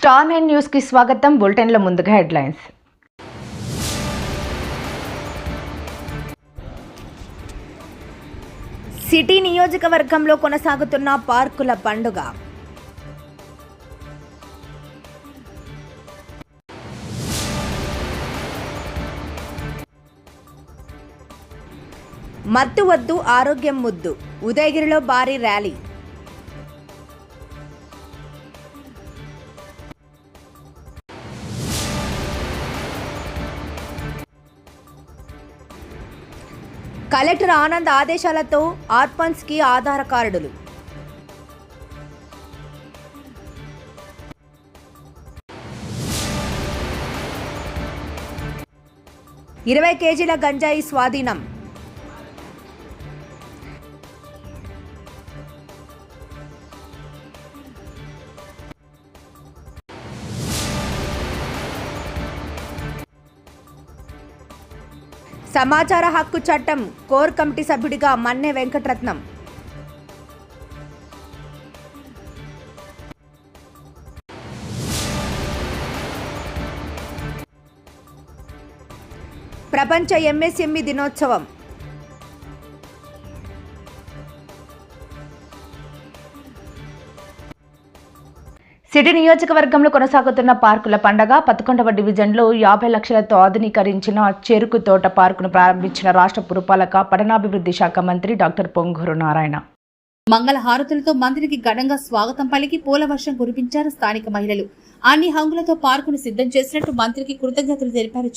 Star 9 news కి స్వాగతం. బులెటిన్ల ముందుగా హెడ్లైన్స్. సిటీ నియోజకవర్గంలో కొనసాగుతున్న పార్కుల పండుగ. మత్తు వద్దు, ఆరోగ్యం ముద్దు. ఉదయగిరిలో భారీ ర్యాలీ. కలెక్టర్ ఆనంద్ ఆదేశాలతో ఆర్ఫన్స్కి ఆధార్ కార్డులు. ఇరవై కేజీల గంజాయి స్వాధీనం. సమాచార హక్కు చట్టం కోర్ కమిటీ సభ్యుడిగా మన్నె వెంకటరత్నం. ప్రపంచ ఎంఎస్ఎంఈ దినోత్సవం. సిటీ నియోజకవర్గంలో కొనసాగుతున్న పార్కుల పండగ. 11వ డివిజన్లో 50 లక్షలతో ఆధునీకరించిన చెరుకు తోట పార్కును ప్రారంభించిన రాష్ట్ర పురపాలక పట్టణాభివృద్ధి శాఖ మంత్రి డాక్టర్ పొంగూరు నారాయణ. మంగళ హారతులతో మంత్రికి ఘనంగా స్వాగతం పలికి పూల వర్షం కురిపించారు స్థానిక మహిళలు. అన్ని హంగులతో పార్కును సిద్ధం చేసినట్టు మంత్రికి కృతజ్ఞతలు తెలిపారు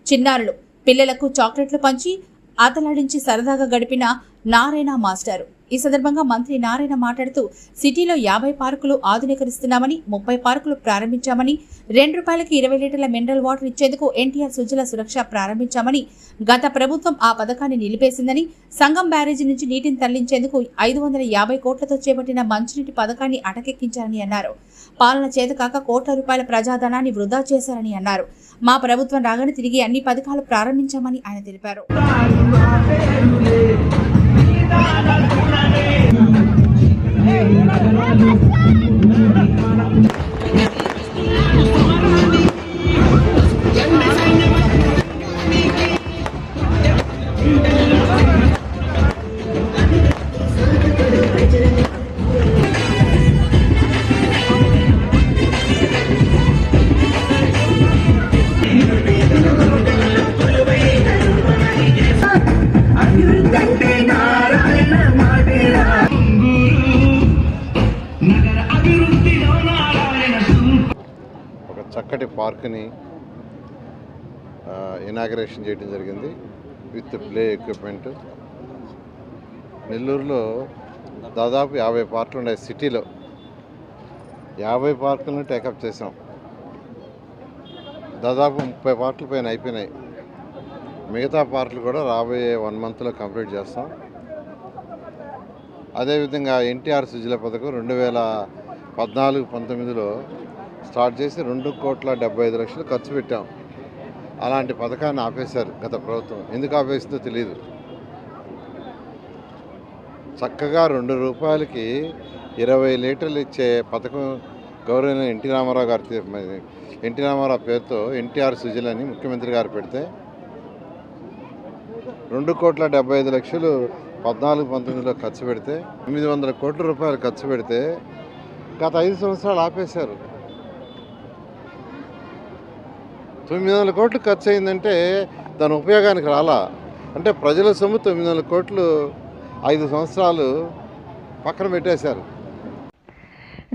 చిన్నారులు. పిల్లలకు చాక్లెట్లు పంచి ఆటలాడించి సరదాగా గడిపిన నారాయణ మాస్టారు. ఈ సందర్భంగా మంత్రి నారాయణ మాట్లాడుతూ సిటీలో 50 పార్కులు ఆధునీకరిస్తున్నామని, 30 పార్కులు ప్రారంభించామని, ₹2కి 20 లీటర్ల మినరల్ వాటర్ ఇచ్చేందుకు ఎన్టీఆర్ సుజల సురక్ష ప్రారంభించామని, గత ప్రభుత్వం ఆ పథకాన్ని నిలిపేసిందని, సంగం బ్యారేజీ నుంచి నీటిని తరలించేందుకు 550 కోట్లతో చేపట్టిన మంచినీటి పథకాన్ని అటకెక్కించారని అన్నారు. పాలన చేతకాక కోట్ల రూపాయల ప్రజాధనాన్ని వృధా చేశారని అన్నారు. మా ప్రభుత్వం రాగానే తిరిగి అన్ని పథకాలు ప్రారంభించామని ఆయన తెలిపారు. చక్కటి పార్క్ని ఇనాగరేషన్ చేయడం జరిగింది విత్ ప్లే ఎక్విప్మెంట్. నెల్లూరులో దాదాపు 50 పార్కులు ఉన్నాయి. సిటీలో 50 పార్కులను టేకప్ చేసాం. దాదాపు 30 పార్కుల పైన అయిపోయినాయి. మిగతా పార్కులు కూడా రాబోయే 1 మంత్లో కంప్లీట్ చేస్తాం. అదేవిధంగా ఎన్టీఆర్ సుజల పథకం 2014-19లో స్టార్ట్ చేసి 2,75,00,000 ఖర్చు పెట్టాం. అలాంటి పథకాన్ని ఆపేశారు గత ప్రభుత్వం. ఎందుకు ఆపేసిందో తెలియదు. చక్కగా ₹2కి 20 లీటర్లు ఇచ్చే పథకం గౌరవనీయ ఎన్టీ రామారావు పేరుతో ఎన్టీఆర్ సుజల అని ముఖ్యమంత్రి గారు పెడితే 2,75,00,000 14-19లో ఖర్చు పెడితే 800 కోట్ల రూపాయలు ఖర్చు పెడితే గత 5 సంవత్సరాలు ఆపేశారు. 900 కోట్లు ఖర్చు అయిందంటే దాని ఉపయోగానికి రాలా. అంటే ప్రజల సొమ్ము 900 కోట్లు 5 సంవత్సరాలు పక్కన పెట్టేశారు.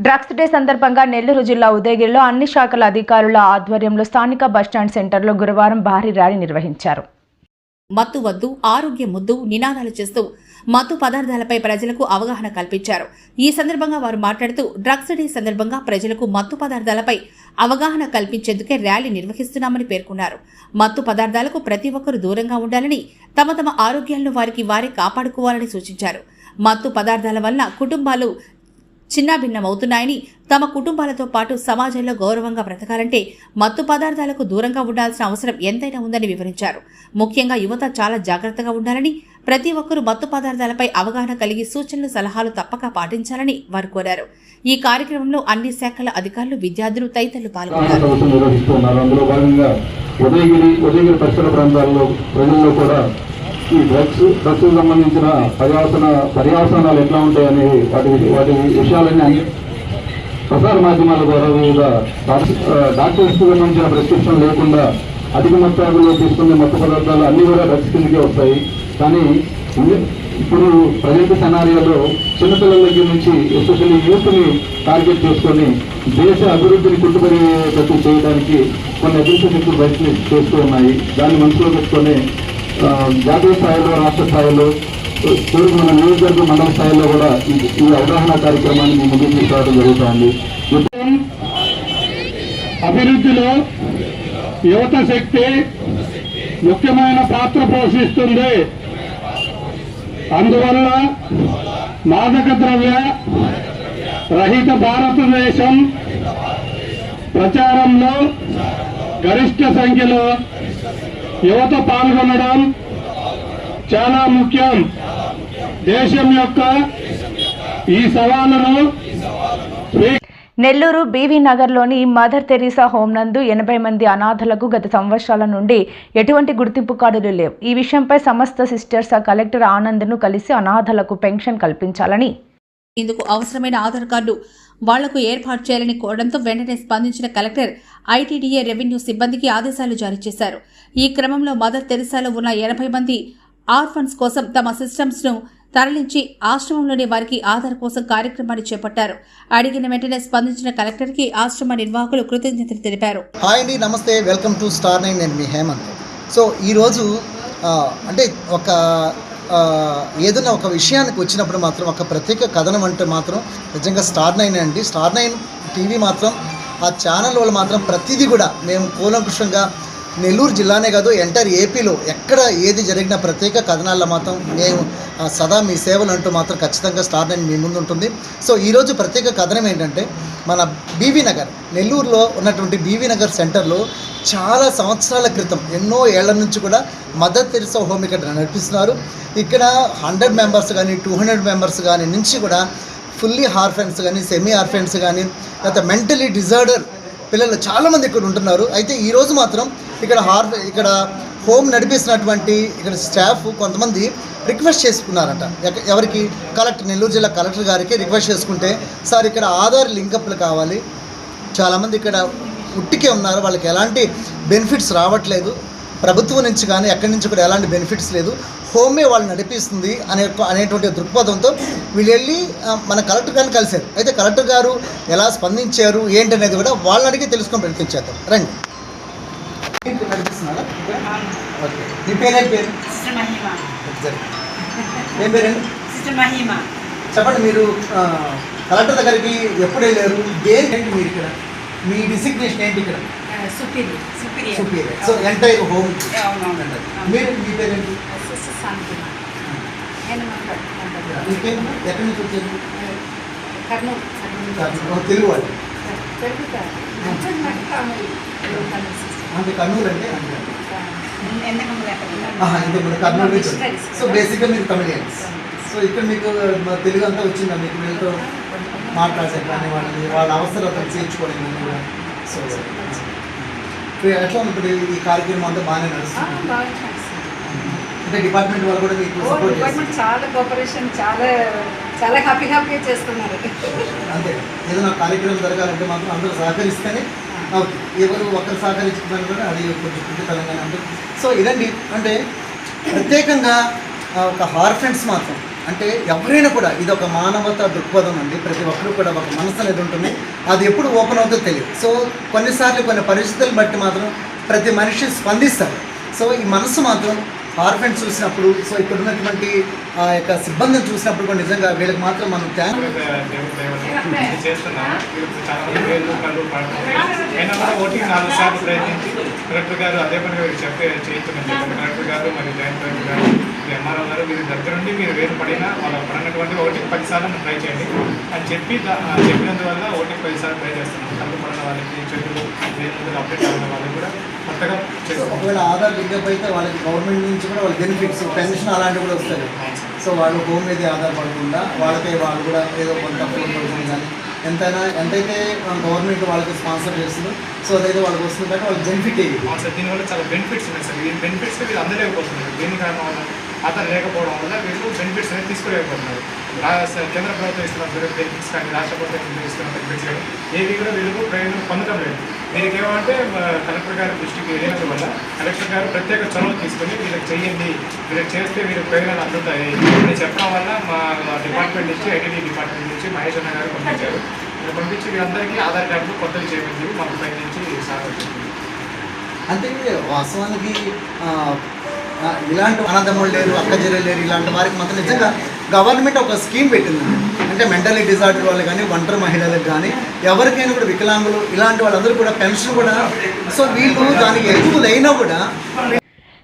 డ్రగ్స్ డే సందర్భంగా నెల్లూరు జిల్లా ఉదయగిరిలో అన్ని శాఖల అధికారుల ఆధ్వర్యంలో స్థానిక బస్టాండ్ సెంటర్లో గురువారం భారీ ర్యాలీ నిర్వహించారు. మత్తు వద్దు, ఆరోగ్యం ముద్దు నినాదాలు చేస్తూ మత్తు పదార్థాలపై ప్రజలకు అవగాహన కల్పించారు. ఈ సందర్భంగా వారు మాట్లాడుతూ డ్రగ్స్ డే సందర్భంగా ప్రజలకు మత్తు పదార్థాలపై అవగాహన కల్పించేందుకే ర్యాలీ నిర్వహిస్తున్నామని పేర్కొన్నారు. మత్తు పదార్థాలకు ప్రతి ఒక్కరూ దూరంగా ఉండాలని, తమ ఆరోగ్యాలను వారే కాపాడుకోవాలని సూచించారు. మత్తు పదార్థాల వల్ల కుటుంబాలు చిన్నాభిన్నమవుతున్నాయని, తమ కుటుంబాలతో పాటు సమాజంలో గౌరవంగా బ్రతకాలంటే మత్తు పదార్థాలకు దూరంగా ఉండాల్సిన అవసరం ఎంతైనా ఉందని వివరించారు. ముఖ్యంగా యువత చాలా జాగ్రత్తగా ఉండాలని, ప్రతి ఒక్కరూ మత్తు పదార్థాలపై అవగాహన కలిగి సూచనలు సలహాలు తప్పక పాటించాలని వారు కోరారు. ఈ కార్యక్రమంలో అన్ని శాఖల అధికారులు, విద్యార్థులు తదితరులు పాల్గొన్నారు. ఉదయగిరి పరిసర ప్రాంతాల్లో ప్రజల్లో కూడా ఈ డ్రగ్స్ సంబంధించిన పర్యావసనాలు ఎట్లా ఉంటాయని వాటి విషయాలన్నీ ప్రసార మాధ్యమాల ద్వారా వివిధ డాక్టర్స్ సంబంధించిన ప్రిస్క్రిప్షన్ లేకుండా అధిక మొత్తాలలో తీసుకునే మత్తు పదార్థాలు అన్నీ కూడా డ్రగ్స్ కిందకే వస్తాయి. కానీ ఇప్పుడు ప్రజెంట్ సెనారియాలో చిన్నపిల్లల దగ్గర నుంచి ఎస్పెషల్లీ యూత్ని టార్గెట్ చేసుకొని దేశ అభివృద్ధిని కుంటుపడేటట్టు చేయడానికి కొన్ని అభివృద్ధి శక్తులు బయట చేస్తూ ఉన్నాయి. దాన్ని మనసులో పెట్టుకొని జాతీయ స్థాయిలో, రాష్ట్ర స్థాయిలో, మన నియోజకవర్గ మండల స్థాయిలో కూడా ఈ అవగాహన కార్యక్రమాన్ని మీ ముందుకు తీసుకురావడం జరుగుతోంది. అభివృద్ధిలో యువత శక్తి ముఖ్యమైన పాత్ర పోషిస్తుంది. అందువల్ల మాదక ద్రవ్య రహిత భారతదేశం ప్రచారంలో గరిష్ట సంఖ్యలో యువత పాల్గొనడం చాలా ముఖ్యం. దేశం యొక్క ఈ సవాలును నెల్లూరు బీవీ నగర్లోని మదర్ తెరీసా హోం నందు 80 మంది అనాథలకు గత సంవత్సరాల నుండి ఎటువంటి గుర్తింపు కార్డులు లేవు. ఈ విషయంపై సమస్త సిస్టర్స్ కలెక్టర్ ఆనంద్ను కలిసి అనాథలకు పెన్షన్ కల్పించాలని, ఇందుకు అవసరమైన ఆధార్ కార్డు వాళ్లకు ఏర్పాటు చేయాలని కోరడంతో వెంటనే స్పందించిన కలెక్టర్ ఐటీడీఏ రెవెన్యూ సిబ్బందికి ఆదేశాలు జారీ చేశారు. ఈ క్రమంలో మదర్ తెరీసాలో ఉన్న 80 మంది ఆర్ఫన్స్ కోసం తమ సిస్టమ్స్ ను తరలించి ఆశ్రమంలోని వారికి ఆధార్ కోసం కార్యక్రమాన్ని చేపట్టారు. అడిగిన వెంటనే స్పందించిన కలెక్టర్ కి ఆశ్రమ నిర్వాహకులు కృతజ్ఞతలు తెలిపారు. హాయ్ అండి, నమస్తే, వెల్కమ్ టు స్టార్ 9. నేను మీ హేమంత్. సో ఈరోజు అంటే ఏదైనా ఒక విషయానికి వచ్చినప్పుడు మాత్రం ఒక ప్రత్యేక కథనం అంటే మాత్రం నిజంగా స్టార్ 9 అండి. స్టార్ 9 టీవీ మాత్రం ఆ ఛానల్ వాళ్ళు మాత్రం ప్రతిదీ కూడా మేము కూలంకుషంగా నెల్లూరు జిల్లానే కాదు ఎంటైర్ ఏపీలో ఎక్కడ ఏది జరిగిన ప్రత్యేక కథనాల్లో మాత్రం మేము సదా మీ సేవలు అంటూ మాత్రం ఖచ్చితంగా స్టార్ 9 మీ ముందు ఉంటుంది. సో ఈరోజు ప్రత్యేక కథనం ఏంటంటే మన బీవీ నగర్, నెల్లూరులో ఉన్నటువంటి బీవీ నగర్ సెంటర్లో చాలా సంవత్సరాల క్రితం ఎన్నో ఏళ్ల నుంచి కూడా మదర్ తెరీసా హోమ్ ఇక్కడ నడిపిస్తున్నారు. ఇక్కడ 100 మెంబర్స్ కానీ 200 మెంబర్స్ కానీ నుంచి కూడా ఫుల్లీ హార్ఫెన్స్ కానీ సెమీ హార్ఫెన్స్ కానీ లేకపోతే మెంటలీ డిజార్డర్ పిల్లలు చాలామంది ఇక్కడ ఉంటున్నారు. అయితే ఈరోజు మాత్రం ఇక్కడ హోమ్ నడిపిస్తున్నటువంటి ఇక్కడ స్టాఫ్ కొంతమంది రిక్వెస్ట్ చేసుకున్నారంట. ఎవరికి? కలెక్టర్, నెల్లూరు జిల్లా కలెక్టర్ గారికి రిక్వెస్ట్ చేసుకుంటే, సార్ ఇక్కడ ఆధార్ లింకప్లు కావాలి, చాలామంది ఇక్కడ ఉట్టికే ఉన్నారు, వాళ్ళకి ఎలాంటి బెనిఫిట్స్ రావట్లేదు, ప్రభుత్వం నుంచి కానీ ఎక్కడి నుంచి కూడా ఎలాంటి బెనిఫిట్స్ లేదు, హోమే వాళ్ళు నడిపిస్తుంది అనేటువంటి దృక్పథంతో వీళ్ళు వెళ్ళి మన కలెక్టర్ గారిని కలిశారు. అయితే కలెక్టర్ గారు ఎలా స్పందించారు ఏంటనేది కూడా వాళ్ళని అడిగి తెలుసుకొని ప్రయత్నించేద్దాం. రండి. నడిపిస్తున్నారా? ఓకే. మీ పేరేం పేరు? ఏం పేరండి? చెప్పండి. మీరు కలెక్టర్ దగ్గరికి ఎప్పుడు వెళ్ళారు? ఏంటి మీరు ఇక్కడ మీ డిసిగ్నేషన్ ఏంటి ఇక్కడ? సుపీరియర్. So entire home. మీరు మీ పేరేంటి? ఎక్కడి నుంచి వచ్చారు? తెలుగు వాళ్ళు అంటే కర్నూలు అంటే ఇంతకుముందు కర్నూలు నుంచి. సో బేసిక్గా మీరు తమిళియన్స్. సో ఇక్కడ మీకు తెలుగు అంతా వచ్చిందా? మీకు వీళ్ళతో మాట్లాడడం కానీ వాళ్ళ అవసరాలు చేర్చుకోవడం కానీ. సో ఎట్లా ఉంటుంది ఈ కార్యక్రమం అంతా? బాగానే నడుస్తుంది. అంటే డిపార్ట్మెంట్ వాళ్ళు కూడా మీకు సపోర్ట్ చేస్తారు? చాలా కోఆపరేషన్, చాలా హ్యాపీగా చేస్తున్నారు. అంతే. ఏదైనా కార్యక్రమం జరగాలంటే మాత్రం అందరూ సహకరిస్తేనే ఓకే. ఎవరు ఒకరు సహకరించుకున్నాను కూడా అది కొంచెం కుటుంబంగానే ఉంటుంది. సో ఇదండి, అంటే ప్రత్యేకంగా ఒక హార్ఫెన్స్ మాత్రం అంటే ఎవరైనా కూడా ఇది ఒక మానవతా దృక్పథం అండి. ప్రతి ఒక్కరు కూడా ఒక మనసు అనేది ఉంటుంది. అది ఎప్పుడు ఓపెన్ అవుతుందో తెలియదు. సో కొన్నిసార్లు కొన్ని పరిస్థితులను బట్టి మాత్రం ప్రతి మనిషి స్పందిస్తారు. సో ఈ మనసు మాత్రం హార్ఫెన్స్ చూసినప్పుడు, సో ఇక్కడ ఉన్నటువంటి ఆ యొక్క సిబ్బందిని చూసినప్పుడు కూడా నిజంగా వీళ్ళకి మాత్రం మనం ఓటింగ్ 4 సార్లు ప్రయత్నించి కలెక్టర్ గారు అదే పనిగా చేయించమని చెప్పారు. కలెక్టర్ గారు మరియు జాయింట్ కలెక్టర్ గారు ఎంఆర్ఓ గారు మీరు దగ్గరుండి మీరు వేరు పడినా వాళ్ళ పడినటువంటి 1-10 సార్లు ట్రై చేయండి అని చెప్పినందువల్ల 1-10 సార్లు ట్రై చేస్తున్నాం. కళ్ళు పడిన వాళ్ళకి, చెట్లు వేరు అప్డేట్ అయిన వాళ్ళకి కూడా కొత్తగా చేస్తాం. ఒకవేళ ఆధార్ లింకప్ అయితే వాళ్ళకి గవర్నమెంట్ నుంచి కూడా వాళ్ళ బెనిఫిట్స్, పెన్షన్ అలాంటివి కూడా వస్తాయి. సో వాళ్ళు హోమ్ మీద ఆధారపడకుండా వాళ్ళకి వాళ్ళు కూడా ఏదో కొంత 4,000 కానీ ఎంతైతే గవర్నమెంట్ వాళ్ళకి స్పాన్సర్ చేస్తుందో సో అదైతే వాళ్ళకి వస్తుంది కాబట్టి వాళ్ళకి బెనిఫిట్ అయ్యింది. సార్ దీనివల్ల చాలా బెనిఫిట్స్ ఉన్నాయి సార్. ఈ బెనిఫిట్స్ వీళ్ళు అందలేకపోతున్నారు. దీని కారణం వల్ల ఆధార్ లేకపోవడం వల్ల వీళ్ళు బెనిఫిట్స్ అనేది తీసుకోలేకపోతున్నారు. కేంద్ర ప్రభుత్వం ఇస్తున్న బెనిఫిట్స్ కానీ రాష్ట్ర ప్రభుత్వం ఇస్తున్న బెనిఫిట్స్ కానీ ఏవి కూడా వీళ్ళకు ప్రయోజనం పొందడం లేదు. దీనికి ఏమంటే కలెక్టర్ గారి దృష్టికి వెళ్ళినందు వల్ల కలెక్టర్ గారు ప్రత్యేక చొరవ తీసుకొని వీళ్ళకి చేయండి, వీళ్ళకి చేస్తే వీళ్ళకి ప్రయోజనాలు అందుతాయి అని చెప్పడం వల్ల మా డిపార్ట్మెంట్ నుంచి, ఐటీడీ డిపార్ట్మెంట్ నుంచి మహేష్ అన్న గారు పంపించారు. పంపించి వీళ్ళందరికీ ఆధార్ కార్డులు కొత్తలు చేయమని మాకు పై నుంచి సాధించింది. అంటే వాస్తవానికి ఇలాంటి అనాథములు లేరు, అక్క చెల్లెలు లేరు, ఇలాంటి వారికి మాత్రం నిజంగా గవర్నమెంట్ ఒక స్కీమ్ పెట్టింది. అంటే మెంటలీ డిజార్డర్ వాళ్ళు కానీ, ఒంటరి మహిళలకు కానీ, ఎవరికైనా కూడా వికలాంగులు ఇలాంటి వాళ్ళందరూ కూడా పెన్షన్ కూడా సో వీళ్ళు దానికి ఎలిజిబుల్ అయినా కూడా.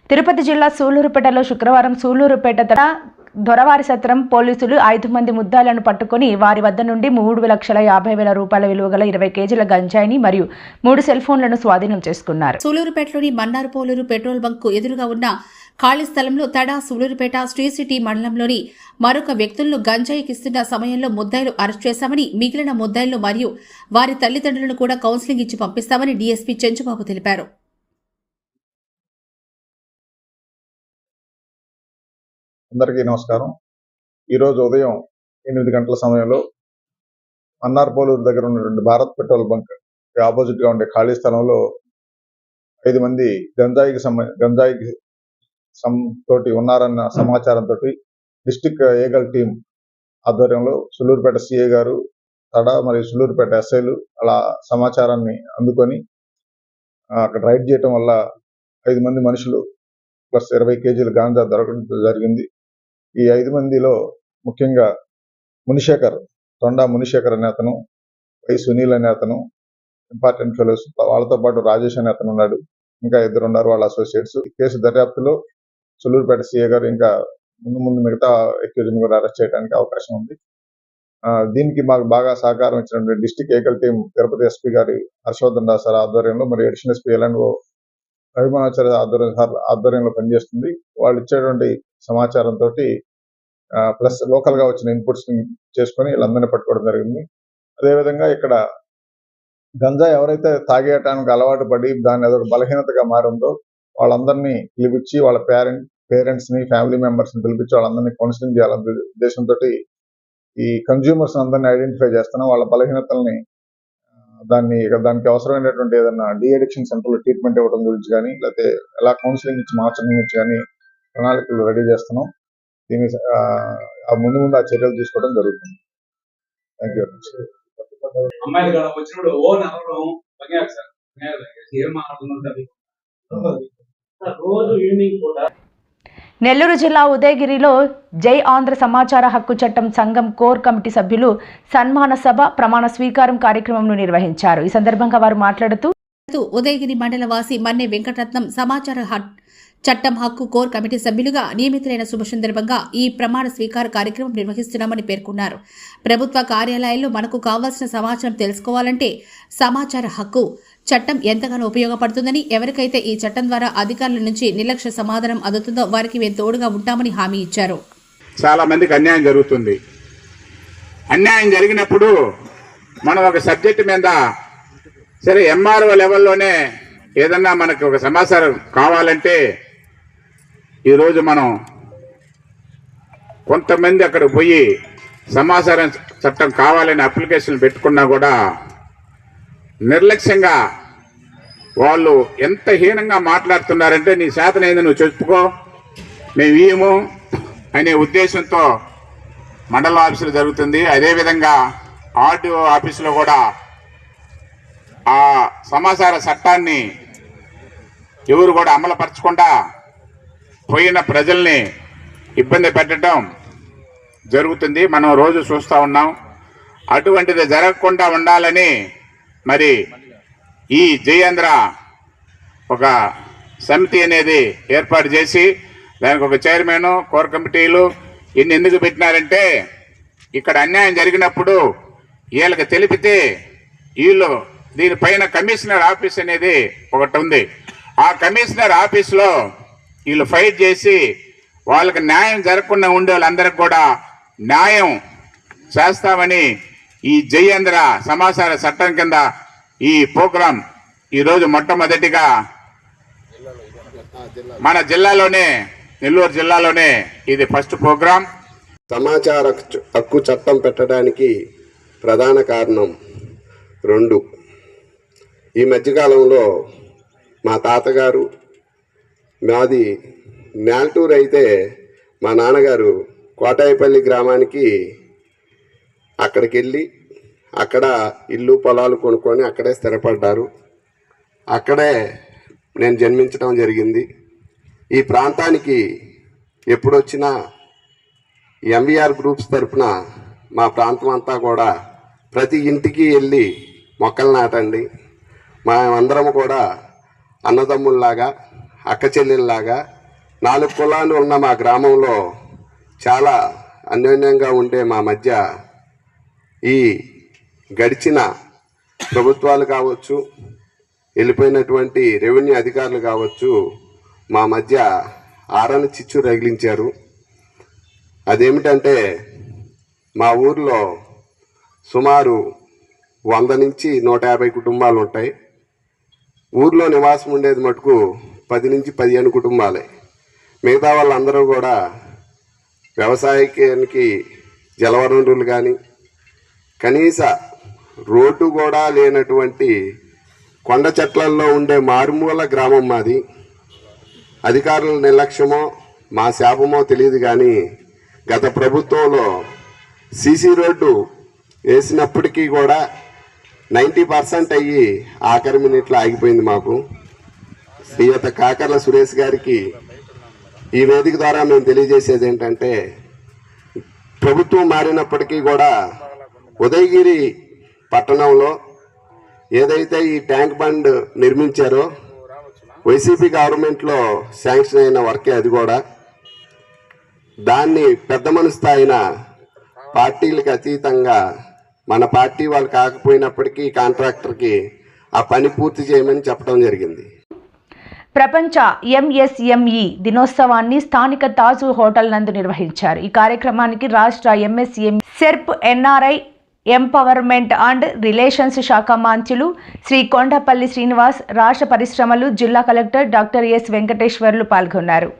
తిరుపతి జిల్లా సూళ్లూరుపేటలో శుక్రవారం సూళ్లూరుపేట దొరవారి సత్రం పోలీసులు 5 మంది ముద్దాలను పట్టుకొని వారి వద్ద నుండి 3,50,000 రూపాయల విలువగల 20 కేజీల గంజాయిని మరియు 3 సెల్ ఫోన్లను స్వాధీనం చేసుకున్నారు. సూళ్లూరుపేటలోని మన్నార్ పోలూరు పెట్రోల్ బంక్ ఎదురుగా ఉన్న ఖాళీ స్థలంలో తడా సూళ్లూరుపేట శ్రీ సిటీ మండలంలోని మరొక వ్యక్తులను గంజాయికిస్తున్న సమయంలో ముద్దాయిలు అరెస్ట్ చేశామని, మిగిలిన ముద్దాయిలు మరియు వారి తల్లిదండ్రులను కూడా కౌన్సిలింగ్ ఇచ్చి పంపిస్తామని డీఎస్పీ చెంచుబాబు తెలిపారు. అందరికీ నమస్కారం. ఈరోజు ఉదయం 8 గంటల సమయంలో అన్నార్పోలూరు దగ్గర ఉన్నటువంటి భారత్ పెట్రోల్ బంక్ ఆపోజిట్గా ఉండే ఖాళీ స్థలంలో 5 మంది గంజాయికి తోటి ఉన్నారన్న సమాచారంతో డిస్టిక్ ఏగల్ టీం ఆధ్వర్యంలో సూళ్లూరుపేట సిఐ గారు, తడ మరియు సూళ్లూరుపేట ఎస్ఐలు అలా సమాచారాన్ని అందుకొని అక్కడ రైడ్ చేయటం వల్ల 5 మంది మనుషులు ప్లస్ 20 కేజీల గాంజా దొరకడం జరిగింది. ఈ 5 మందిలో ముఖ్యంగా తొండా మునిశేఖర్ అనే అతను, వై సునీల్ అనే అతను ఇంపార్టెంట్ ఫెలోస్, వాళ్ళతో పాటు రాజేష్ అనే అతను ఉన్నాడు. ఇంకా 2 ఉన్నారు వాళ్ళ అసోసియేట్స్. ఈ కేసు దర్యాప్తులో సూళ్లూరుపేట సిఐ గారు ఇంకా ముందు మిగతా అక్యూజ్ని కూడా అరెస్ట్ చేయడానికి అవకాశం ఉంది. దీనికి మాకు బాగా సహకారం ఇచ్చినటువంటి డిస్టిక్ ఏకల్ టీం తిరుపతి ఎస్పీ గారి హర్షవర్ధన్ రావు సార్ ఆధ్వర్యంలో మరియు అడిషనల్ ఎస్పీ ఎల్ఎన్ఓ అభిమానాచార్య ఆధ్వర్యంలో పనిచేస్తుంది. వాళ్ళు ఇచ్చేటువంటి సమాచారంతో ప్లస్ లోకల్ గా వచ్చిన ఇన్పుట్స్ ని చేసుకుని వీళ్ళందరినీ పట్టుకోవడం జరిగింది. అదేవిధంగా ఇక్కడ గంజా ఎవరైతే తాగేయటానికి అలవాటు పడి దాన్ని అదొక బలహీనతగా మారిందో వాళ్ళందరినీ పిలిపించి వాళ్ళ పేరెంట్స్ ని, ఫ్యామిలీ మెంబర్స్ ని పిలిపించి వాళ్ళందరినీ కౌన్సిలింగ్ చేయాలనే ఉద్దేశంతో ఈ కన్జ్యూమర్స్ అందరినీ ఐడెంటిఫై చేస్తున్నాం. వాళ్ళ బలహీనతల్ని దానికి అవసరమైనటువంటి ఏదైనా డీ అడిక్షన్ సెంటర్లో ట్రీట్మెంట్ ఇవ్వడం గురించి కానీ, లేకపోతే ఎలా కౌన్సిలింగ్ ఇచ్చి మార్చడం గురించి కానీ ప్రణాళికలు రెడీ చేస్తున్నాం. దీని ముందు ఆ చర్యలు తీసుకోవడం జరుగుతుంది. Thank you. అమ్మాయిలు వచ్చినప్పుడు ఓన్ అనడం సార్ ఏం రోజు ఈవినింగ్ కూడా. నెల్లూరు జిల్లా ఉదయగిరిలో జై ఆంధ్ర సమాచార హక్కు చట్టం సంఘం కోర్ కమిటీ సభ్యులు సన్మాన సభ, ప్రమాణ స్వీకారం కార్యక్రమంను నిర్వహించారు. ఈ సందర్భంగా వారు మాట్లాడుతూ ఉదయగిరి మండలవాసి మన్నె వెంకటరత్నం సమాచార చట్టం హక్కు కోర్ కమిటీ సభ్యులుగా నియమితులైన శుభ సందర్భంగా ఈ ప్రమాణ స్వీకార కార్యక్రమం నిర్వహిస్తున్నామని పేర్కొన్నారు. ప్రభుత్వ కార్యాలయాల్లో మనకు కావాల్సిన సమాచారం తెలుసుకోవాలంటే సమాచార హక్కు చట్టం ఎంతగానో ఉపయోగపడుతుందని, ఎవరికైతే ఈ చట్టం ద్వారా అధికారుల నుంచి నిర్లక్ష్య సమాధానం అందుతుందో వారికి మేము తోడుగా ఉంటామని హామీ ఇచ్చారు. చాలా మందికి అన్యాయం జరుగుతుంది. అన్యాయం జరిగినప్పుడు మనం ఒక సబ్జెక్టు మీద సరే ఎంఆర్ఓ లెవెల్లోనే ఏదన్నా మనకి ఒక సమాచారం కావాలంటే ఈరోజు మనం కొంతమంది అక్కడ పోయి సమాచారం చట్టం కావాలని అప్లికేషన్ పెట్టుకున్నా కూడా నిర్లక్ష్యంగా వాళ్ళు ఎంత హీనంగా మాట్లాడుతున్నారంటే నీ శాతనైంది నువ్వు చెప్పుకో, మేము ఇయ్యము అనే ఉద్దేశంతో మండల ఆఫీసులో జరుగుతుంది. అదేవిధంగా ఆర్టీఓ ఆఫీసులో కూడా ఆ సమాచార చట్టాన్ని ఎవరు కూడా అమలుపరచకుండా పోయిన ప్రజల్ని ఇబ్బంది పెట్టడం జరుగుతుంది. మనం రోజు చూస్తూ ఉన్నాం. అటువంటిది జరగకుండా ఉండాలని మరి ఈ జయాంధ్ర ఒక సమితి అనేది ఏర్పాటు చేసి దానికి ఒక చైర్మన్, కోర్ కమిటీలు ఇన్ని ఎందుకు పెట్టినారంటే ఇక్కడ అన్యాయం జరిగినప్పుడు వీళ్ళకి తెలిపితే వీళ్ళు దీనిపైన కమిషనర్ ఆఫీస్ అనేది ఒకటి ఉంది. ఆ కమిషనర్ ఆఫీస్లో వీళ్ళు ఫైట్ చేసి వాళ్ళకి న్యాయం జరగకుండా ఉండే వాళ్ళందరికీ కూడా న్యాయం చేస్తామని ఈ జయేంద్ర సమాచార చట్టం కింద ఈ ప్రోగ్రాం ఈరోజు మొట్టమొదటిగా మన జిల్లాలోనే, నెల్లూరు జిల్లాలోనే ఇది ఫస్ట్ ప్రోగ్రాం. సమాచార హక్కు చట్టం పెట్టడానికి ప్రధాన కారణం 2. ఈ మధ్యకాలంలో మా తాతగారు, మాది నేల్టూరు అయితే మా నాన్నగారు కోటాయిపల్లి గ్రామానికి అక్కడికి వెళ్ళి అక్కడ ఇల్లు పొలాలు కొనుక్కొని అక్కడే స్థిరపడ్డారు. అక్కడే నేను జన్మించడం జరిగింది. ఈ ప్రాంతానికి ఎప్పుడొచ్చినా ఎంవీఆర్ గ్రూప్స్ తరఫున మా ప్రాంతం అంతా కూడా ప్రతి ఇంటికి వెళ్ళి మొక్కలు నాటండి, మేమందరం కూడా అన్నదమ్ముల్లాగా అక్క చెల్లెల్లాగా 4 కులాలు ఉన్న మా గ్రామంలో చాలా అన్యోన్యంగా ఉండే మా మధ్య ఈ గడిచిన ప్రభుత్వాలు కావచ్చు, వెళ్ళిపోయినటువంటి రెవెన్యూ అధికారులు కావచ్చు, మా మధ్య ఆరని చిచ్చు రగిలించారు. అదేమిటంటే మా ఊర్లో సుమారు 100 నుంచి 150 కుటుంబాలు ఉంటాయి. ఊర్లో నివాసం ఉండేది మటుకు 10 నుంచి 15 కుటుంబాలే. మిగతా వాళ్ళందరూ కూడా వ్యవసాయానికి జలవనరులు కానీ కనీస రోడ్డు కూడా లేనటువంటి కొండ చెట్లల్లో ఉండే మారుమూల గ్రామం మాది. అధికారుల నిర్లక్ష్యమో మా శాపమో తెలియదు కానీ గత ప్రభుత్వంలో సీసీ రోడ్డు వేసినప్పటికీ కూడా 90% అయ్యి ఆఖరి మినిట్లో ఆగిపోయింది. మాకు శ్రీయుత కాకర్ల సురేష్ గారికి ఈ వేదిక ద్వారా మేము తెలియజేసేది ఏంటంటే, ప్రభుత్వం మారినప్పటికీ కూడా ఉదయగిరి పట్టణంలో ఏదైతే ఈ ట్యాంక్ బండ్ నిర్మించారో వైసీపీ గవర్నమెంట్లో శాంక్షన్ అయిన వర్కే అది కూడా. దాన్ని పెద్ద మనసు అయిన పార్టీలకు అతీతంగా మన పార్టీ వాళ్ళు కాకపోయినప్పటికీ కాంట్రాక్టర్కి ఆ పని పూర్తి చేయమని చెప్పడం జరిగింది. ప్రపంచ ఎంఎస్ఎంఈ దినోత్సవాన్ని స్థానిక తాజు హోటల్ నందు నిర్వహించారు. ఈ కార్యక్రమానికి రాష్ట్ర MSME SERP NRI empowerment and relations శాఖ మంత్రులు శ్రీ కొండపల్లి శ్రీనివాస్, రాష్ట్ర పరిశ్రమలు జిల్లా కలెక్టర్ డాక్టర్ ఎస్ వెంకటేశ్వర్లు పాల్గొన్నారు.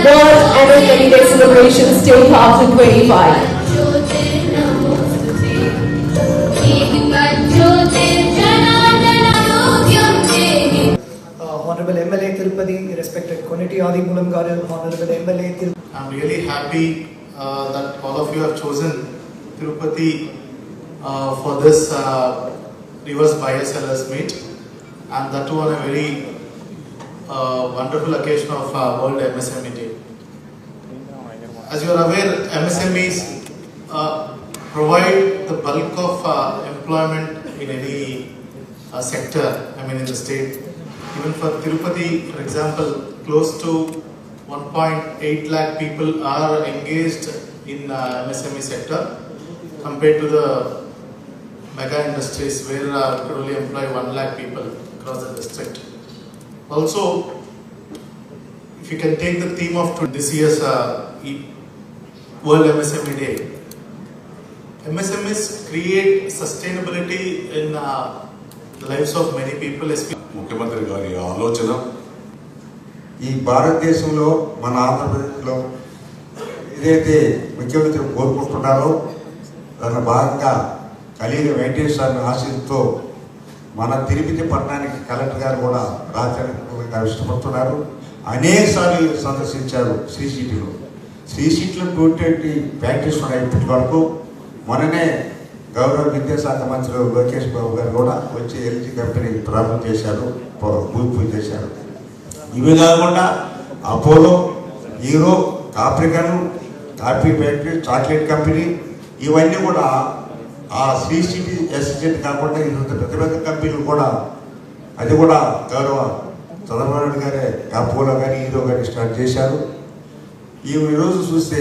World Annual Day celebrations take off in 25. Honorable MLA Tirupati, respected Koneti Adimulam Garu, Honorable MLA Tirupati. I'm really happy that all of you have chosen Tirupati for this reverse bias sellers meet, and that too on a very wonderful occasion of World MSME Day. As you are aware, MSMEs provide the bulk of employment in any sector, in the state. Even for Tirupati, for example, close to 1.8 lakh people are engaged in MSME sector compared to the mega industries where could only employ 1 lakh people across the district. Also, if you can take the theme of this year's World MSME Day, MSMEs create sustainability in the lives of many people. ముఖ్యమంత్రి గారి ఆలోచన ఈ భారతదేశంలో మన ఆంధ్రప్రదేశ్లో ఏదైతే ముఖ్యమంత్రి కోరుకుంటున్నారో దాని భాగంగా కలిగిన వెంకటేశ్వర ఆశీస్సుతో మన తిరుపతి పట్టణానికి కలెక్టర్ గారు కూడా రాజకీయంగా ఇష్టపడుతున్నారు. అనేకసార్లు సందర్శించారు శ్రీ సిటీలో. శ్రీ సిటీలో 220 ఫ్యాక్టరీస్ ఉన్నాయి ఇప్పటి వరకు. మొన్ననే గౌరవ విద్యాశాఖ మంత్రి లోకేష్ బాబు గారు కూడా వచ్చి ఎల్జీ కంపెనీ ప్రారంభం చేశారు, భూమి పూజ చేశారు. ఇవి కాకుండా Apollo, Hero, Capricorn, coffee factory, chocolate company ఇవన్నీ కూడా ఆ శ్రీ సిటీ అసిస్టెంట్ కాకుండా ఇంత పెద్ద పెద్ద కంపెనీలు కూడా అది కూడా గౌరవ చంద్రబాబు నాయుడు గారే కాపోలో కానీ ఈరో కానీ స్టార్ట్ చేశారు. ఈరోజు చూస్తే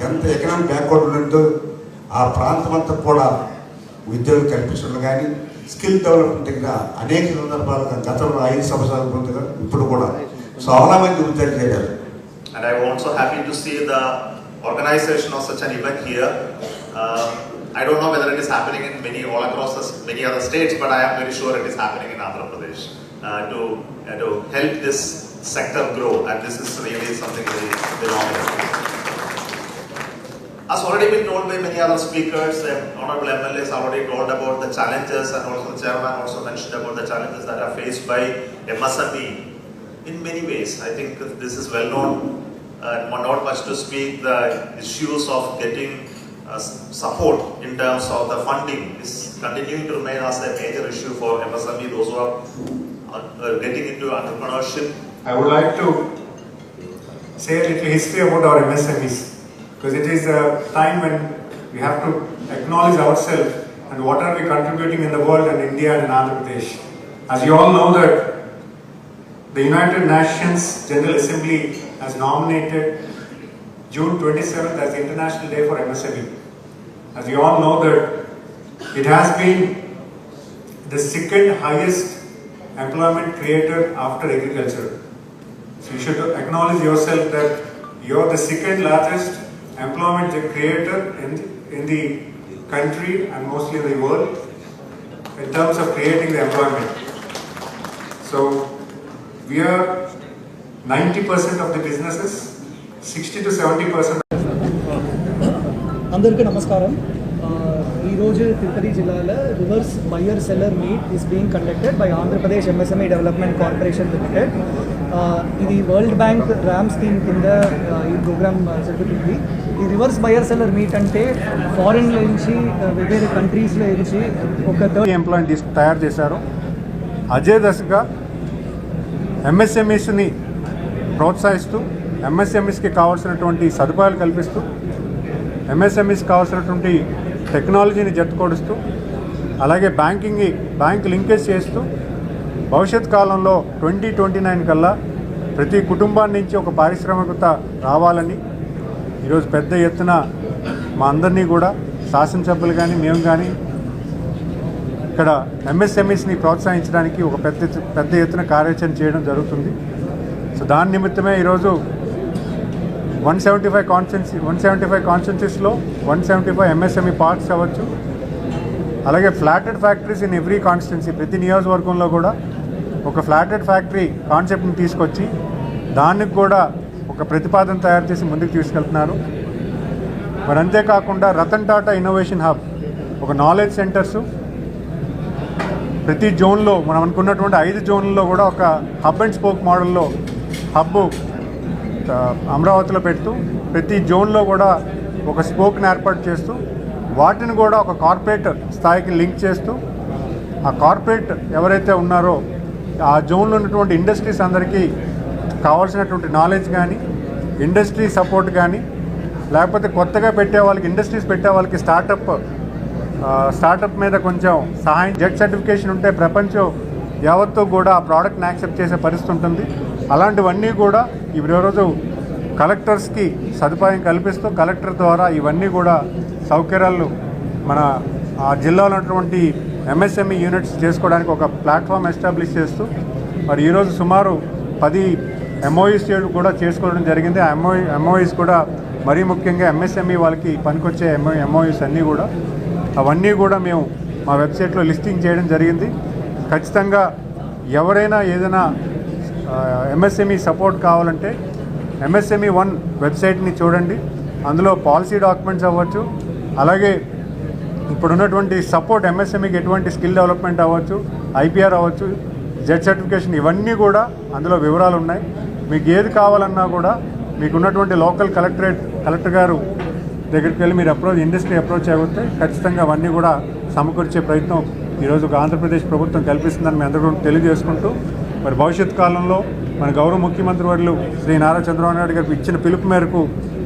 ఎంత ఎకనామిక్ బ్యాక్వర్డ్ ఉన్నదో ఆ ప్రాంతం అంతా కూడా ఉద్యోగం కల్పించడం కానీ స్కిల్ డెవలప్మెంట్ దగ్గర అనేక సందర్భాలుగా గతంలో 5 సంవత్సరాల ముందుగా ఇప్పుడు కూడా చాలా మంది ఉద్యోగం చేశారు. And I'm also happy to see the organization of such an event here. I don't know whether it is happening in all across many other states, but I am very sure it is happening in Andhra Pradesh to help this sector grow, and this is really something very phenomenal. As already been told by many other speakers, the honorable MLA has already told about the challenges, and also the chairman also mentioned about the challenges that are faced by MSME in many ways. I think this is well known, not much to speak. The issues of getting support in terms of the funding is continuing to remain as a major issue for MSME, those who are getting into entrepreneurship. I would like to say a little history about our MSMEs, because it is a time when we have to acknowledge ourselves and what are we contributing in the world and India and Andhra Pradesh. As you all know that the United Nations General Assembly has nominated June 27th as the International Day for MSME. As you all know that it has been the second highest employment creator after agriculture. So you should acknowledge yourself that you are the second largest employment creator in the country and mostly in the world in terms of creating the employment. So we are 90% of the businesses, 60 to 70%. అందరికీ నమస్కారం. ఈరోజు తిరుపతి జిల్లాలో reverse buyer seller meet is being conducted by Andhra Pradesh MSME development corporation limited. ఇది world bank RAM scheme కింద ఈ programme జరుగుతుంది. ఈ reverse buyer seller meet అంటే ఫారిన్ నుంచి వేరే కంట్రీస్లో నుంచి ఒక ఎంప్లాయీని తయారు చేశారు. అదే దశగా ఎంఎస్ఎంఈస్ని ప్రోత్సహిస్తూ ఎంఎస్ఎంఈస్కి కావాల్సినటువంటి సదుపాయాలు కల్పిస్తూ ఎంఎస్ఎంఈస్ కావాల్సినటువంటి టెక్నాలజీని జట్టుకొడుస్తూ అలాగే బ్యాంక్ లింకేజ్ చేస్తూ భవిష్యత్ కాలంలో 2029 కల్లా ప్రతి కుటుంబాన్ని నుంచి ఒక పారిశ్రామికత రావాలని ఈరోజు పెద్ద ఎత్తున మా అందరినీ కూడా శాసనసభ్యులు కానీ మేము కానీ ఇక్కడ ఎంఎస్ఎంఈస్ని ప్రోత్సహించడానికి ఒక పెద్ద ఎత్తున కార్యాచరణ చేయడం జరుగుతుంది. సో దాని నిమిత్తమే ఈరోజు 175 కాన్స్టిట్యున్సీస్లో 175 ఎంఎస్ఎంఈ పార్క్స్ అవ్వచ్చు, అలాగే flatted factories in every constituency, ప్రతి నియోజకవర్గంలో కూడా ఒక ఫ్లాటెడ్ ఫ్యాక్టరీ కాన్సెప్ట్ని తీసుకొచ్చి దానికి కూడా ఒక ప్రతిపాదన తయారు చేసి ముందుకు తీసుకెళ్తున్నారు. మరి అంతేకాకుండా రతన్ టాటా ఇన్నోవేషన్ హబ్, ఒక నాలెడ్జ్ సెంటర్సు ప్రతి జోన్లో మనం అనుకున్నటువంటి 5 జోన్లలో కూడా ఒక హబ్ అండ్ స్పోక్ మోడల్లో హబ్బు అమరావతిలో పెడుతూ ప్రతి జోన్లో కూడా ఒక స్పోక్ని ఏర్పాటు చేస్తూ వాటిని కూడా ఒక కార్పొరేట్ స్థాయికి లింక్ చేస్తూ ఆ కార్పొరేట్ ఎవరైతే ఉన్నారో ఆ జోన్లో ఉన్నటువంటి ఇండస్ట్రీస్ అందరికీ కావాల్సినటువంటి నాలెడ్జ్ కానీ ఇండస్ట్రీ సపోర్ట్ కానీ లేకపోతే కొత్తగా పెట్టే వాళ్ళకి ఇండస్ట్రీస్ పెట్టే వాళ్ళకి స్టార్టప్ మీద కొంచెం సహాయం, జెడ్ సర్టిఫికేషన్ ఉంటే ప్రపంచం యావత్తు కూడా ఆ ప్రోడక్ట్ని యాక్సెప్ట్ చేసే పరిస్థితి ఉంటుంది. అలాంటివన్నీ కూడా ఈరోజు కలెక్టర్స్కి సదుపాయం కల్పిస్తూ కలెక్టర్ ద్వారా ఇవన్నీ కూడా సౌకర్యాలు మన ఆ జిల్లాలో ఉన్నటువంటి ఎంఎస్ఎంఈ యూనిట్స్ చేసుకోవడానికి ఒక ప్లాట్ఫామ్ ఎస్టాబ్లిష్ చేస్తూ మరి ఈరోజు సుమారు 10 ఎంఓఈస్ కూడా చేసుకోవడం జరిగింది. ఆ ఎంఓఈస్ కూడా మరీ ముఖ్యంగా ఎంఎస్ఎంఈ వాళ్ళకి పనికొచ్చే ఎంఓఈస్ అవన్నీ కూడా మేము మా వెబ్సైట్లో లిస్టింగ్ చేయడం జరిగింది. ఖచ్చితంగా ఎవరైనా ఏదైనా ఎంఎస్ఎంఈ సపోర్ట్ కావాలంటే ఎంఎస్ఎంఈ 1 వెబ్సైట్ని చూడండి. అందులో పాలసీ డాక్యుమెంట్స్ అవ్వచ్చు, అలాగే ఇప్పుడున్నటువంటి సపోర్ట్ ఎంఎస్ఎంఈకి ఎటువంటి స్కిల్ డెవలప్మెంట్ అవ్వచ్చు, ఐపీఆర్ అవ్వచ్చు, జెడ్ సర్టిఫికేషన్, ఇవన్నీ కూడా అందులో వివరాలు ఉన్నాయి. మీకు ఏది కావాలన్నా కూడా మీకున్నటువంటి లోకల్ కలెక్టర్ గారు దగ్గరికి వెళ్ళి మీరు ఇండస్ట్రీ అప్రోచ్ అయిపోతే ఖచ్చితంగా అవన్నీ కూడా సమకూర్చే ప్రయత్నం ఈరోజు ఆంధ్రప్రదేశ్ ప్రభుత్వం కల్పిస్తుందని మీ అందరూ తెలియజేసుకుంటూ మరి భవిష్యత్ కాలంలో మన గౌరవ ముఖ్యమంత్రి వర్యులు శ్రీ నారా చంద్రబాబు నాయుడు గారికి ఇచ్చిన పిలుపు మేరకు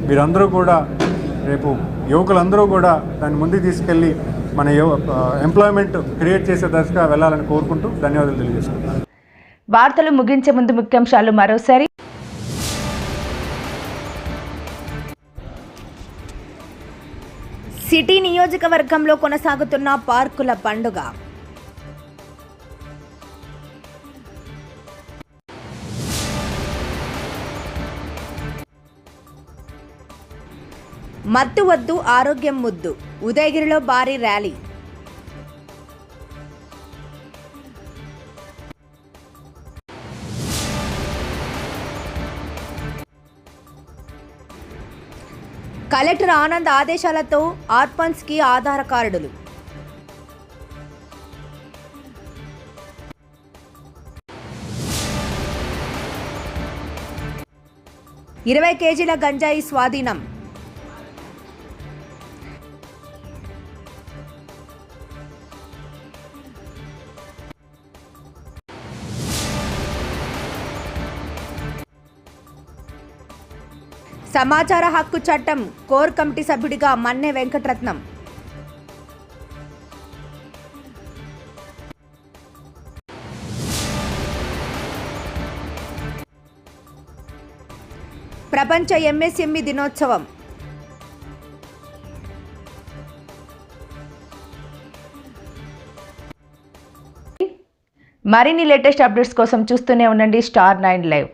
మీరందరూ కూడా రేపు యువకులందరూ కూడా దాన్ని ముందుకు తీసుకెళ్ళి మన ఎంప్లాయ్మెంట్ క్రియేట్ చేసే దశగా వెళ్ళాలని కోరుకుంటూ ధన్యవాదాలు తెలియజేస్తున్నాను. వార్తలు ముగించే ముందు ముఖ్యాంశాలు మరోసారి. సిటీ నియోజకవర్గంలో కొనసాగుతున్న పార్కుల పండుగ. మత్తు వద్దు ఆరోగ్యం ముద్దు, ఉదయగిరిలో భారీ ర్యాలీ. కలెక్టర్ ఆనంద్ ఆదేశాలతో ఆర్ఫన్స్కి ఆధార్ కార్డులు. ఇరవై కేజీల గంజాయి స్వాధీనం. సమాచార హక్కు చట్టం కోర్ కమిటీ సభ్యుడిగా మన్నె వెంకటరత్నం. ప్రపంచ ఎంఎస్ఎంఈ దినోత్సవం. మరిన్ని లేటెస్ట్ అప్డేట్స్ కోసం చూస్తూనే ఉండండి స్టార్ 9 లైవ్.